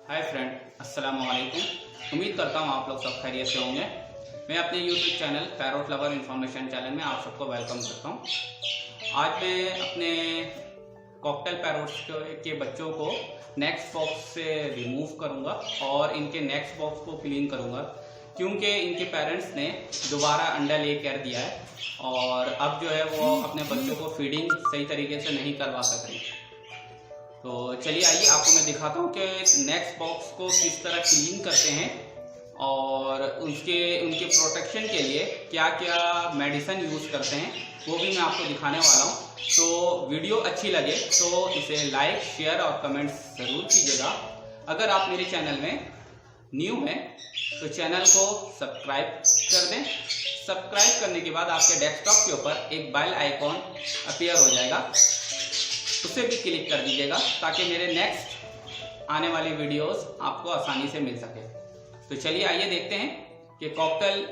Hi friend, अस्सलाम वालेकुम। उम्मीद करता हूँ आप लोग सब खैरियत से होंगे। मैं अपने YouTube channel parrot lover information channel में आप सबको वेलकम करता हूँ। आज मैं अपने कॉकटेल पैरोट्स के बच्चों को नेक्स्ट बॉक्स से रिमूव करूँगा और इनके नेक्स्ट बॉक्स को क्लीन करूँगा, क्योंकि इनके पेरेंट्स ने दोबारा अंडा ले कर दिया है और अब जो है वो अपने बच्चों को फीडिंग सही तरीके से नहीं करवा सक रही। तो चलिए आइए आपको मैं दिखाता हूँ कि नेक्स्ट बॉक्स को किस तरह क्लीन करते हैं और उनके प्रोटेक्शन के लिए क्या क्या मेडिसिन यूज़ करते हैं, वो भी मैं आपको दिखाने वाला हूँ। तो वीडियो अच्छी लगे तो इसे लाइक, शेयर और कमेंट्स ज़रूर कीजिएगा। अगर आप मेरे चैनल में न्यू हैं तो चैनल को सब्सक्राइब कर दें। सब्सक्राइब करने के बाद आपके डेस्कटॉप के ऊपर एक बेल आइकॉन अपीयर हो जाएगा, उसे भी क्लिक कर दीजिएगा ताकि मेरे नेक्स्ट आने वाली वीडियोस आपको आसानी से मिल सके। तो चलिए आइए देखते हैं कि कॉकटेल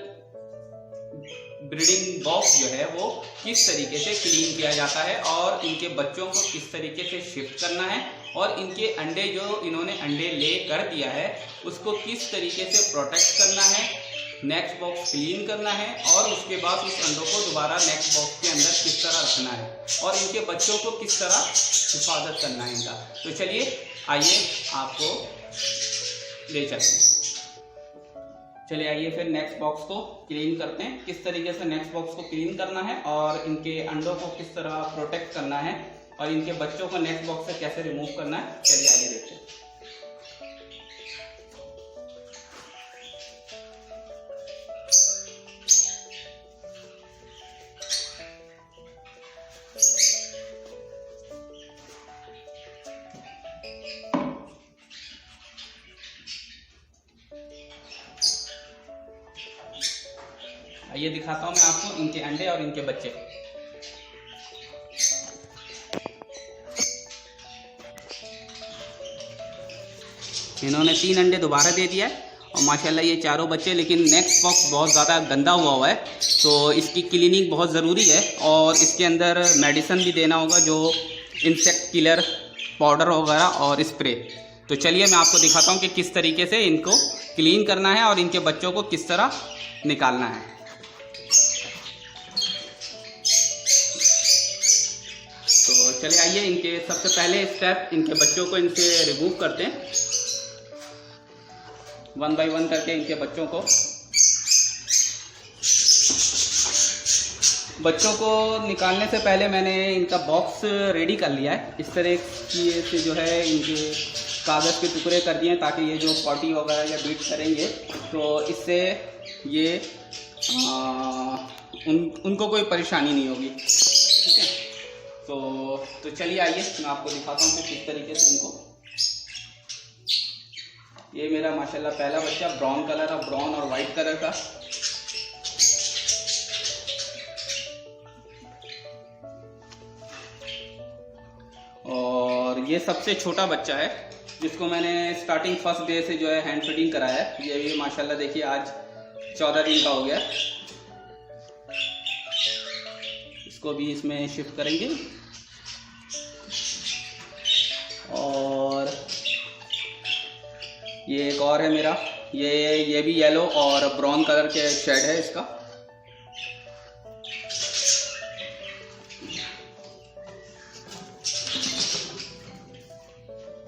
ब्रीडिंग बॉक्स जो है वो किस तरीके से क्लीन किया जाता है और इनके बच्चों को किस तरीके से शिफ्ट करना है और इनके अंडे जो इन्होंने अंडे ले कर दिया है उसको किस तरीके से प्रोटेक्ट करना है, नेक्स्ट बॉक्स क्लीन करना है और उसके बाद उस अंडों को दोबारा नेक्स्ट बॉक्स के अंदर किस तरह रखना है और इनके बच्चों को किस तरह हिफाजत करना है इनका। तो चलिए आइए आपको ले चलते हैं। चलिए आइए फिर नेक्स्ट बॉक्स को क्लीन करते हैं, किस तरीके से नेक्स्ट बॉक्स को क्लीन करना है और इनके अंडों को किस तरह प्रोटेक्ट करना है और इनके बच्चों को नेक्स्ट बॉक्स से कैसे रिमूव करना है। चलिए आइए देखते हैं। ये दिखाता हूं मैं आपको इनके अंडे और इनके बच्चे। इन्होंने 3 अंडे दोबारा दे दिया है और माशाल्लाह ये चारों बच्चे, लेकिन नेक्स्ट बॉक्स बहुत ज़्यादा गंदा हुआ है तो इसकी क्लीनिंग बहुत ज़रूरी है और इसके अंदर मेडिसिन भी देना होगा, जो इंसेक्ट किलर पाउडर वगैरह और स्प्रे। तो चलिए मैं आपको दिखाता हूँ कि किस तरीके से इनको क्लीन करना है और इनके बच्चों को किस तरह निकालना है। तो चलिए आइए इनके सबसे पहले स्टेप इनके बच्चों को इनसे रिमूव करते हैं, 1 बाय 1 करके इनके बच्चों को निकालने से पहले मैंने इनका बॉक्स रेडी कर लिया है। इस तरह की से जो है इनके कागज़ के टुकड़े कर दिए हैं ताकि ये जो पॉटी वगैरह या बीट करेंगे तो इससे ये उनको कोई परेशानी नहीं होगी। ठीक है, तो चलिए आइए मैं आपको दिखाता हूँ कि किस तरीके से इनको। ये मेरा माशाल्लाह पहला बच्चा ब्राउन कलर और ब्राउन और वाइट कलर का। और ये सबसे छोटा बच्चा है जिसको मैंने स्टार्टिंग फर्स्ट डे से जो है हैंड फीडिंग कराया है। ये माशाल्लाह देखिए आज 14 दिन का हो गया। इसको भी इसमें शिफ्ट करेंगे। और ये एक और है मेरा, ये भी येलो और ब्राउन कलर के शेड है इसका।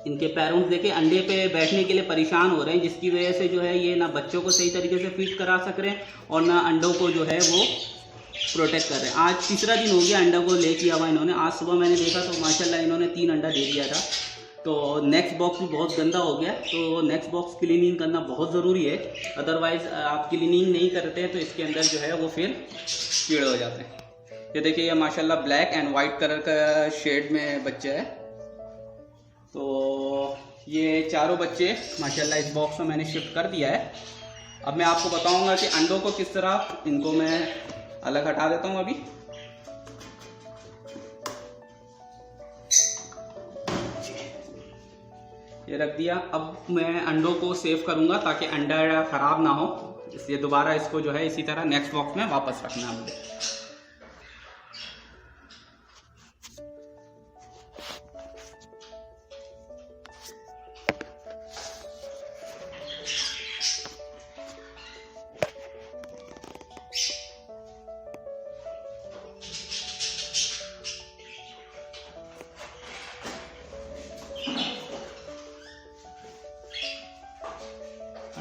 इनके पेरेंट्स देखिए अंडे पे बैठने के लिए परेशान हो रहे हैं, जिसकी वजह से जो है ये ना बच्चों को सही तरीके से फीड करा सक रहे हैं और ना अंडों को जो है वो प्रोटेक्ट कर रहे हैं। आज तीसरा दिन हो गया अंडा को ले किया हुआ इन्होंने। आज सुबह मैंने देखा तो माशाल्लाह इन्होंने 3 अंडा दे दिया था। तो नेक्स्ट बॉक्स भी बहुत गंदा हो गया, तो नेक्स्ट बॉक्स क्लीनिंग करना बहुत ज़रूरी है। अदरवाइज़ आप क्लीनिंग नहीं करते हैं तो इसके अंदर जो है वो फिर कीड़े हो जाते हैं। ये देखिए ये माशाल्लाह ब्लैक एंड वाइट कलर का शेड में बच्चा है। तो ये चारों बच्चे माशाल्लाह इस बॉक्स में मैंने शिफ्ट कर दिया है। अब मैं आपको बताऊंगा कि अंडों को किस तरह इनको मैं अलग हटा देता हूं। अभी ये रख दिया। अब मैं अंडों को सेव करूंगा ताकि अंडा खराब ना हो, इसलिए दोबारा इसको जो है इसी तरह नेक्स्ट बॉक्स में वापस रखना है मुझे।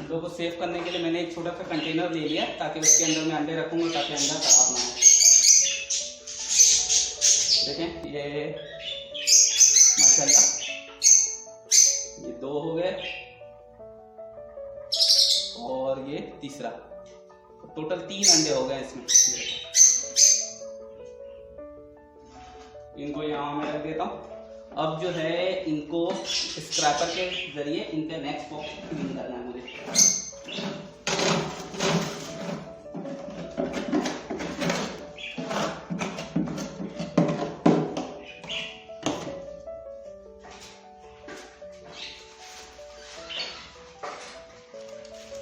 अंडों को सेव करने के लिए मैंने एक छोटा सा कंटेनर ले लिया ताकि उसके अंदर मैं अंडे रखूँगा ताकि अंडा खराब ना हो। देखें ये माशाल्लाह ये 2 हो गए और ये तीसरा, टोटल 3 अंडे हो गए इसमें। इनको यहाँ मैं रख देता हूँ। अब जो है इनको स्क्रैपर के जरिए इनके नेक्स्ट बॉक्स क्लीन करना है मुझे।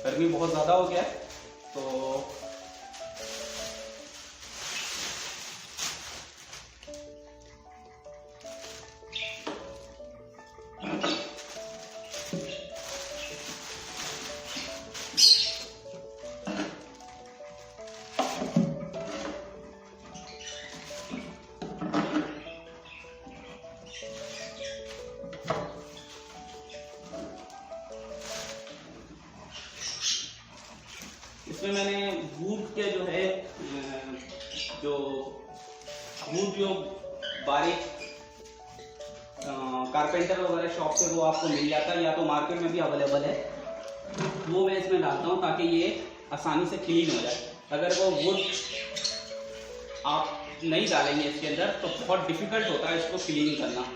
गर्मी बहुत ज़्यादा हो गया है तो इसमें मैंने वुड के जो है जो बारीक कारपेंटर वगैरह शॉप से वो आपको मिल जाता है या तो मार्केट में भी अवेलेबल है, वो मैं इसमें डालता हूँ ताकि ये आसानी से क्लीन हो जाए। अगर वो वुड आप नहीं डालेंगे इसके अंदर तो बहुत डिफिकल्ट होता है इसको क्लीन करना।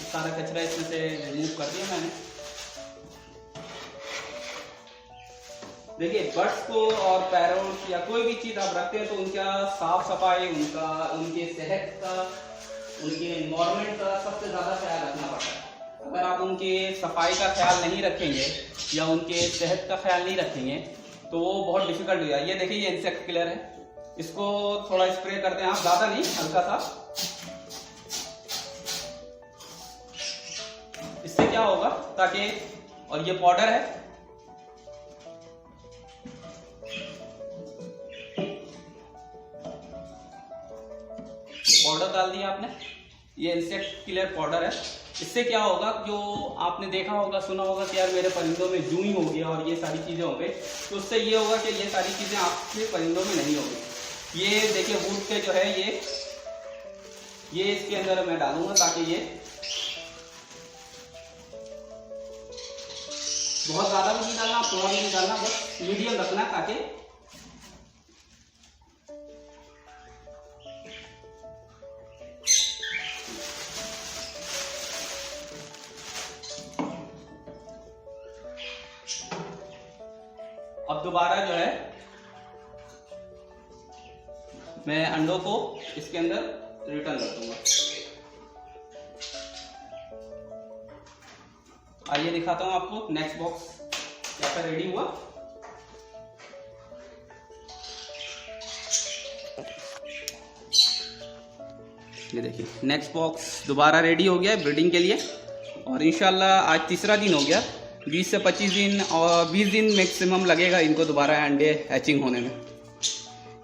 सारा कचरा इसमें से रिमूव कर दिया मैंने। देखिए बर्ड्स को और पैरोट या कोई भी चीज आप रखते हैं तो उनका साफ सफाई, उनके सेहत का, उनके एनवायरनमेंट का सबसे ज्यादा ख्याल रखना पड़ता है। अगर आप उनके सफाई का ख्याल नहीं रखेंगे या उनके सेहत का ख्याल नहीं रखेंगे तो वो बहुत डिफिकल्ट हो जाए। ये देखिए ये इंसेक्ट किलर है, इसको थोड़ा स्प्रे करते हैं आप, ज्यादा नहीं, हल्का सा। इससे क्या होगा ताकि, और ये पाउडर है, पाउडर डाल दिया आपने, ये इंसेक्ट किलर पाउडर है। इससे क्या होगा, जो आपने देखा होगा सुना होगा कि यार मेरे परिंदों में जूई हो गया और ये सारी चीजें हो गई, तो उससे ये होगा कि ये सारी चीजें आपके परिंदों में नहीं होगी। ये देखिए वुड के जो है ये इसके अंदर मैं डालूंगा ताकि ये बहुत ज्यादा भी नहीं डालना, थोड़ा भी नहीं डालना, बस मीडियम रखना ताकि अब दोबारा जो है मैं अंडों को इसके अंदर रिटर्न कर दूंगा। आइए दिखाता हूं आपको नेक्स्ट बॉक्स कैसा रेडी हुआ। ये देखिए नेक्स्ट बॉक्स दोबारा रेडी हो गया है ब्रीडिंग के लिए, और इंशाल्लाह आज तीसरा दिन हो गया। 20 से 25 दिन और 20 दिन मैक्सिमम लगेगा इनको दोबारा अंडे हैचिंग होने में।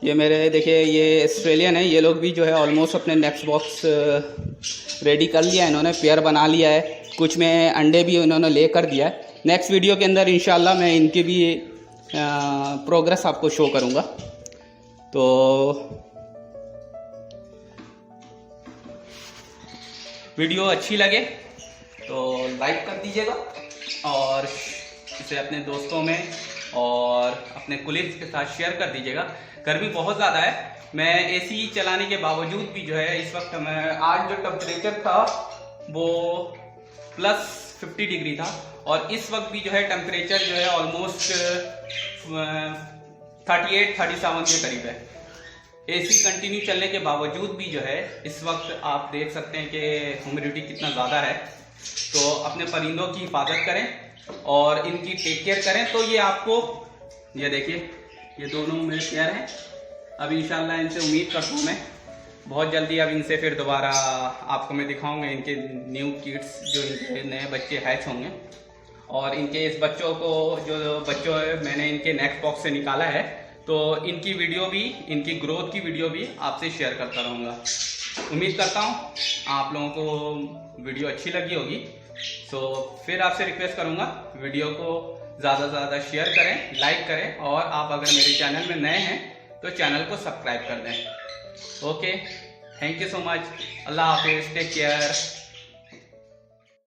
ये मेरे देखिए ये ऑस्ट्रेलियन है, ये लोग भी जो है ऑलमोस्ट अपने नेक्स्ट बॉक्स रेडी कर लिया है, इन्होंने पेयर बना लिया है, कुछ में अंडे भी इन्होंने ले कर दिया है। नेक्स्ट वीडियो के अंदर इंशाल्लाह मैं इनकी भी प्रोग्रेस आपको शो करूँगा। तो वीडियो अच्छी लगे तो लाइक कर दीजिएगा और इसे अपने दोस्तों में और अपने कुलीग्स के साथ शेयर कर दीजिएगा। गर्मी बहुत ज़्यादा है, मैं एसी चलाने के बावजूद भी जो है इस वक्त मैं आज जो टेम्परेचर था वो +50 डिग्री था और इस वक्त भी जो है टेम्परेचर जो है ऑलमोस्ट 38-37 के करीब है। एसी कंटिन्यू चलने के बावजूद भी जो है इस वक्त आप देख सकते हैं कि ह्यूमिडिटी कितना ज़्यादा है। तो अपने परिंदों की हिफाजत करें और इनकी टेक केयर करें। तो ये आपको, ये देखिए, ये दोनों मेरे पेयर हैं। अब इंशाल्लाह इनसे उम्मीद करता हूँ मैं बहुत जल्दी अब इनसे फिर दोबारा आपको मैं दिखाऊंगा इनके न्यू किड्स, जो इनके नए बच्चे हैच होंगे। और इनके इस बच्चों को, जो बच्चों मैंने इनके नेक्स्ट बॉक्स से निकाला है, तो इनकी वीडियो भी, इनकी ग्रोथ की वीडियो भी आपसे शेयर करता रहूँगा। उम्मीद करता हूँ आप लोगों को वीडियो अच्छी लगी होगी। सो फिर आपसे रिक्वेस्ट करूँगा वीडियो को ज़्यादा से ज़्यादा शेयर करें, लाइक करें और आप अगर मेरे चैनल में नए हैं तो चैनल को सब्सक्राइब कर दें। Okay, thank you so much. अल्लाह हाफिज़, टेक केयर।